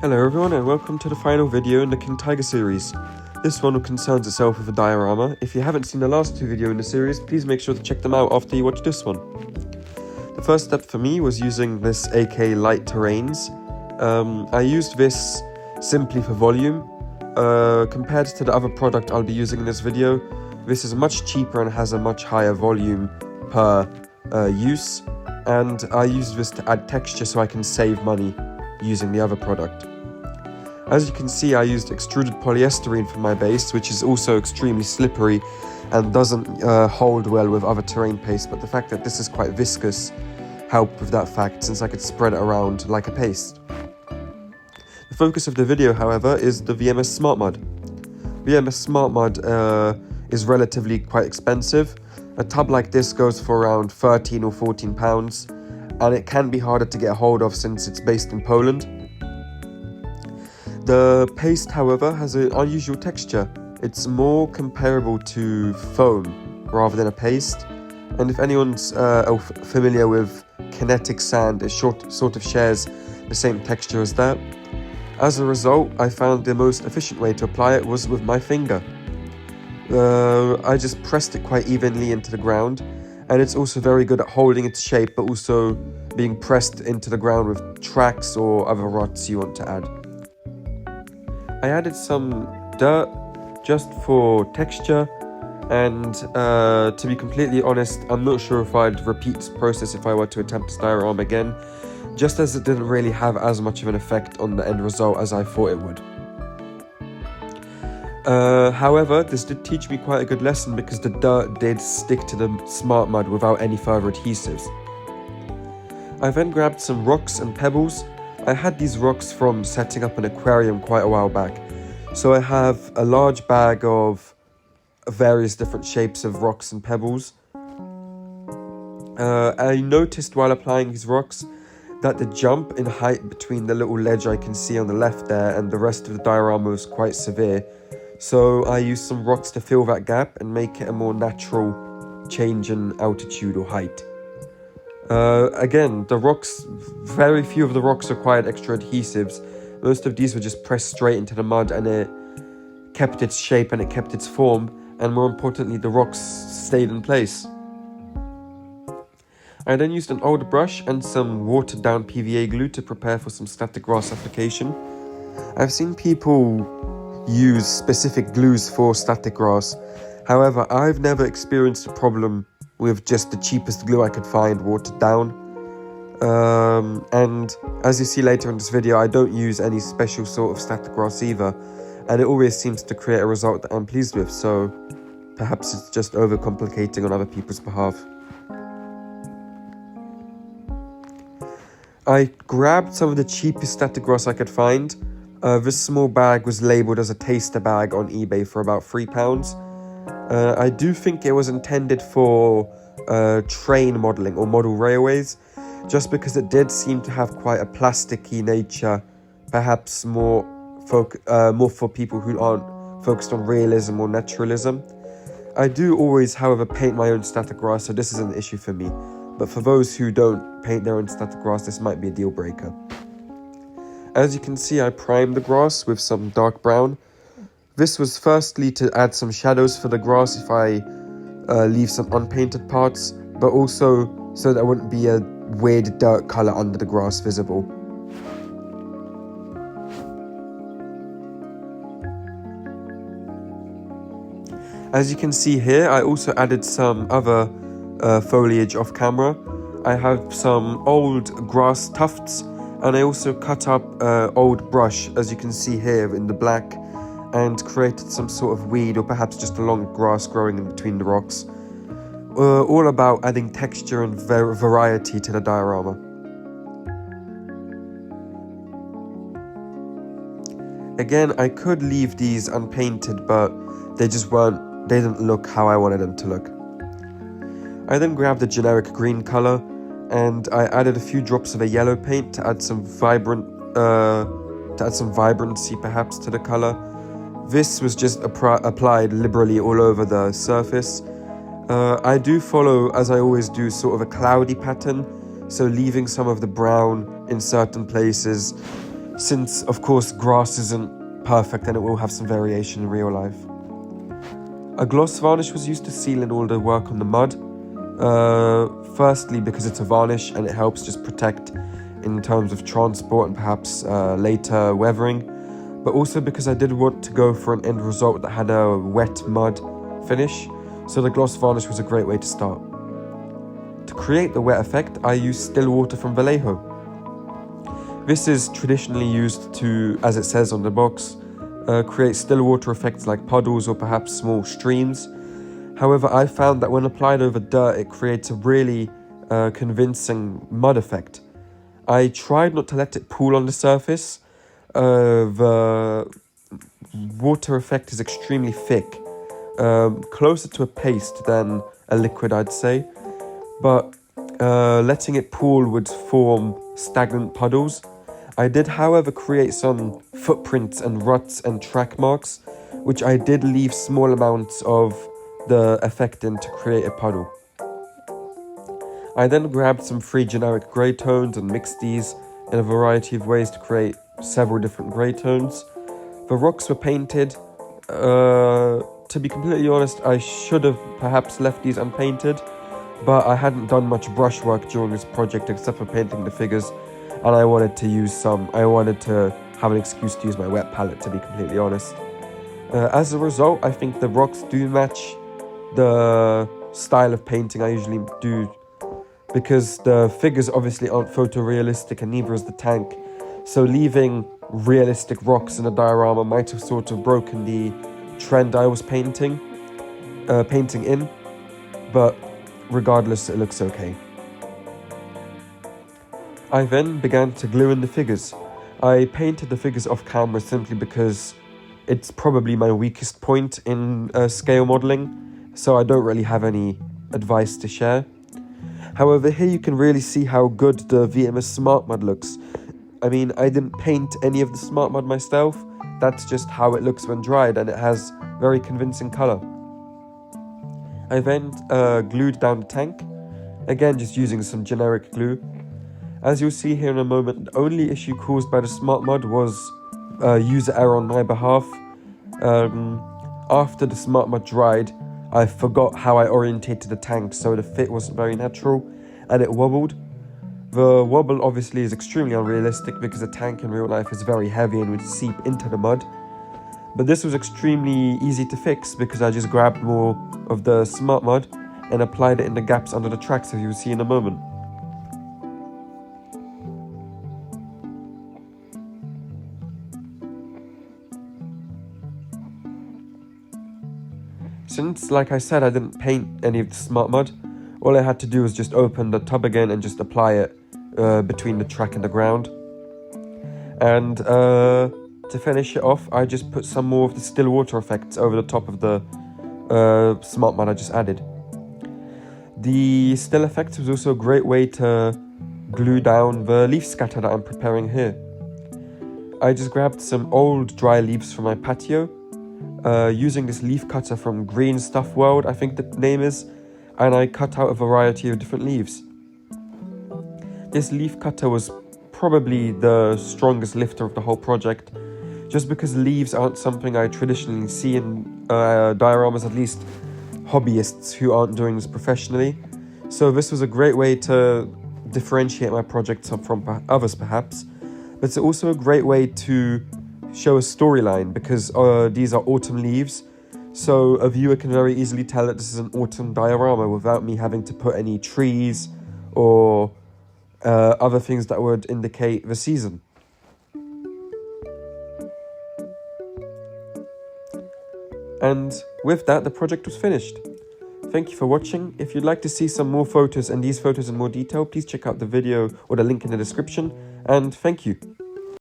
Hello everyone and welcome to the final video in the King Tiger series. This one concerns itself with a diorama. If you haven't seen the last two videos in the series, please make sure to check them out after you watch this one. The first step for me was using this AK Light Terrains. I used this simply for volume. Compared to the other product I'll be using in this video, this is much cheaper and has a much higher volume per use. And I used this to add texture so I can save money using the other product. As you can see, I used extruded polystyrene for my base, which is also extremely slippery and doesn't hold well with other terrain paste, but the fact that this is quite viscous helped with that fact, since I could spread it around like a paste. The focus of the video, however, is the VMS Smart Mud. VMS Smart Mud is relatively quite expensive. A tub like this goes for around 13 or 14 pounds, and it can be harder to get a hold of since it's based in Poland. The paste, however, has an unusual texture. It's more comparable to foam rather than a paste, and if anyone's familiar with kinetic sand, it sort of shares the same texture as that. As a result, I found the most efficient way to apply it was with my finger. I just pressed it quite evenly into the ground, and it's also very good at holding its shape but also being pressed into the ground with tracks or other rots you want to add. I added some dirt just for texture, and to be completely honest, I'm not sure if I'd repeat this process if I were to attempt this diorama again, just as it didn't really have as much of an effect on the end result as I thought it would. However, this did teach me quite a good lesson because the dirt did stick to the Smart Mud without any further adhesives. I then grabbed some rocks and pebbles. I had these rocks from setting up an aquarium quite a while back, so I have a large bag of various different shapes of rocks and pebbles. I noticed while applying these rocks that the jump in height between the little ledge I can see on the left there and the rest of the diorama was quite severe, so I used some rocks to fill that gap and make it a more natural change in altitude or height. Again, the rocks, very few of the rocks required extra adhesives. Most of these were just pressed straight into the mud, and it kept its shape and it kept its form, and more importantly, the rocks stayed in place. I then used an old brush and some watered down PVA glue to prepare for some static grass application. I've seen people use specific glues for static grass. However, I've never experienced a problem with just the cheapest glue I could find watered down. And as you see later in this video, I don't use any special sort of static grass either, and it always seems to create a result that I'm pleased with, so perhaps it's just overcomplicating on other people's behalf. I grabbed some of the cheapest static grass I could find. This small bag was labelled as a taster bag on eBay for about £3. I do think it was intended for train modelling or model railways, just because it did seem to have quite a plasticky nature, perhaps more for people who aren't focused on realism or naturalism. I do always, however, paint my own static grass, so this isn't an issue for me, but for those who don't paint their own static grass, this might be a deal breaker. As you can see, I primed the grass with some dark brown. This was firstly to add some shadows for the grass if I leave some unpainted parts, but also so there wouldn't be a weird dirt colour under the grass visible. As you can see here, I also added some other foliage off camera. I have some old grass tufts, and I also cut up old brush, as you can see here in the black, and created some sort of weed or perhaps just a long grass growing in between the rocks. All about adding texture and variety to the diorama. Again, I could leave these unpainted, but they didn't look how I wanted them to look. I then grabbed a generic green colour, and I added a few drops of a yellow paint to add some vibrancy perhaps to the colour. This was just applied liberally all over the surface. I do follow, as I always do, sort of a cloudy pattern, so leaving some of the brown in certain places since of course grass isn't perfect and it will have some variation in real life. A gloss varnish was used to seal in all the work on the mud. Firstly because it's a varnish and it helps just protect in terms of transport and perhaps later weathering, but also because I did want to go for an end result that had a wet mud finish, so the gloss varnish was a great way to start. To create the wet effect, I used still water from Vallejo. This is traditionally used to, as it says on the box, create still water effects like puddles or perhaps small streams. However, I found that when applied over dirt, it creates a really convincing mud effect. I tried not to let it pool on the surface. The water effect is extremely thick, closer to a paste than a liquid, I'd say, but letting it pool would form stagnant puddles. I did, however, create some footprints and ruts and track marks, which I did leave small amounts of the effect in to create a puddle. I then grabbed some free generic grey tones and mixed these in a variety of ways to create several different grey tones. The rocks were painted. To be completely honest, I should have perhaps left these unpainted, but I hadn't done much brushwork during this project except for painting the figures, and I wanted to have an excuse to use my wet palette, to be completely honest. As a result, I think the rocks do match the style of painting I usually do, because the figures obviously aren't photorealistic and neither is the tank, so leaving realistic rocks in a diorama might have sort of broken the trend I was painting in, but regardless, it looks okay. I then began to glue in the figures. I painted the figures off camera simply because it's probably my weakest point in scale modelling, so I don't really have any advice to share. However, here you can really see how good the VMS Smart Mud looks. I mean, I didn't paint any of the Smart Mud myself, that's just how it looks when dried, and it has very convincing colour. I then glued down the tank, again just using some generic glue. As you'll see here in a moment, the only issue caused by the Smart Mud was user error on my behalf. After the Smart Mud dried, I forgot how I orientated the tank, so the fit wasn't very natural and it wobbled. The wobble obviously is extremely unrealistic because a tank in real life is very heavy and would seep into the mud. But this was extremely easy to fix because I just grabbed more of the Smart Mud and applied it in the gaps under the tracks, as you'll see in a moment. Since, like I said, I didn't paint any of the Smart Mud, all I had to do was just open the tub again and just apply it between the track and the ground. And to finish it off, I just put some more of the still water effects over the top of the Smart Mud I just added. The still effects was also a great way to glue down the leaf scatter that I'm preparing here. I just grabbed some old dry leaves from my patio, using this leaf cutter from Green Stuff World, I think the name is, and I cut out a variety of different leaves. This leaf cutter was probably the strongest lifter of the whole project, just because leaves aren't something I traditionally see in dioramas, at least hobbyists who aren't doing this professionally. So this was a great way to differentiate my project from others perhaps, but it's also a great way to show a storyline because these are autumn leaves, so a viewer can very easily tell that this is an autumn diorama without me having to put any trees or other things that would indicate the season. And with that, the project was finished. Thank you for watching. If you'd like to see some more photos and these photos in more detail, please check out the video or the link in the description, and thank you.